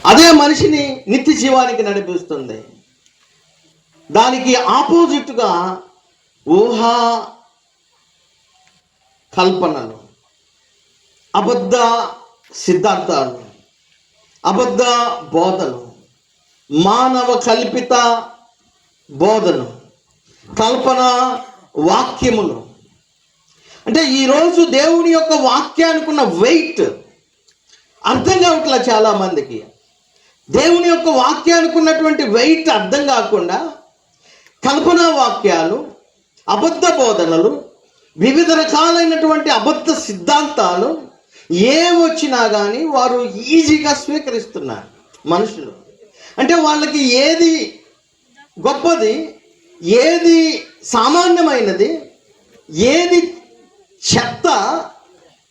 అదే మనిషిని నిత్య జీవానికి నడిపిస్తుంది. దానికి ఆపోజిట్గా ఊహా కల్పనలు, అబద్ధ సిద్ధాంతాలు, అబద్ధ బోధలు, మానవ కల్పిత బోధలు, కల్పన వాక్యములు. అంటే ఈరోజు దేవుని యొక్క వాక్యానికి ఉన్న వెయిట్ అర్థం కావట్లా చాలామందికి. దేవుని యొక్క వాక్యానికి ఉన్నటువంటి వెయిట్ అర్థం కాకుండా కల్పనా వాక్యాలు, అబద్ధ బోధనలు, వివిధ రకాలైనటువంటి అబద్ధ సిద్ధాంతాలు ఏమొచ్చినా కానీ వారు ఈజీగా స్వీకరిస్తున్నారు మనుషులు. అంటే వాళ్ళకి ఏది గొప్పది, ఏది సామాన్యమైనది, ఏది చెత్త,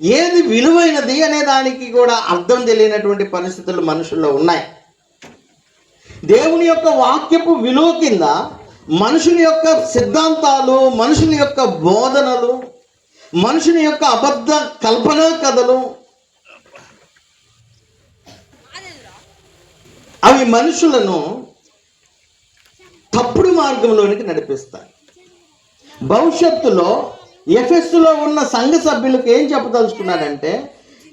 ఏది విలువైనది అనే దానికి కూడా అర్థం తెలియనటువంటి పరిస్థితులు మనుషుల్లో ఉన్నాయి. దేవుని యొక్క వాక్యపు విలువ కింద మనుషుని యొక్క సిద్ధాంతాలు, మనుషుని యొక్క బోధనలు, మనుషుని యొక్క అబద్ధ కల్పనా కథలు, అవి మనుషులను తప్పుడు మార్గంలోనికి నడిపిస్తాయి. భవిష్యత్తులో ఎఫెస్సులో ఉన్న సంఘ సభ్యులకు ఏం చెప్పదలుచుకున్నాడంటే,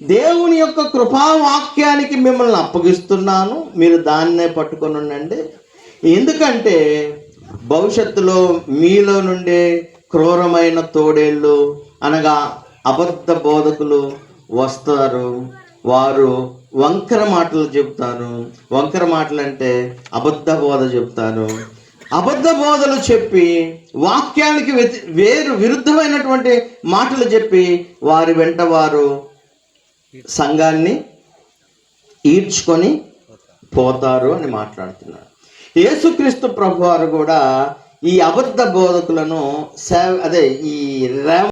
దేవుని యొక్క కృపావాక్యానికి మిమ్మల్ని అప్పగిస్తున్నాను, మీరు దాన్నే పట్టుకొని ఉండండి. ఎందుకంటే భవిష్యత్తులో మీలో నుండే క్రూరమైన తోడేళ్ళు అనగా అబద్ధ బోధకులు వస్తారు. వారు వంకర మాటలు చెప్తారు. వంకర మాటలు అంటే అబద్ధ బోధ చెప్తారు. అబద్ధ బోధలు చెప్పి వాక్యానికి విరుద్ధమైనటువంటి మాటలు చెప్పి వారి వెంట వారు సంఘాన్ని ఈడ్చుకొని పోతారు అని మాట్లాడుతున్నారు. యేసుక్రీస్తు ప్రభువారు కూడా ఈ అబద్ధ బోధకులను ఈ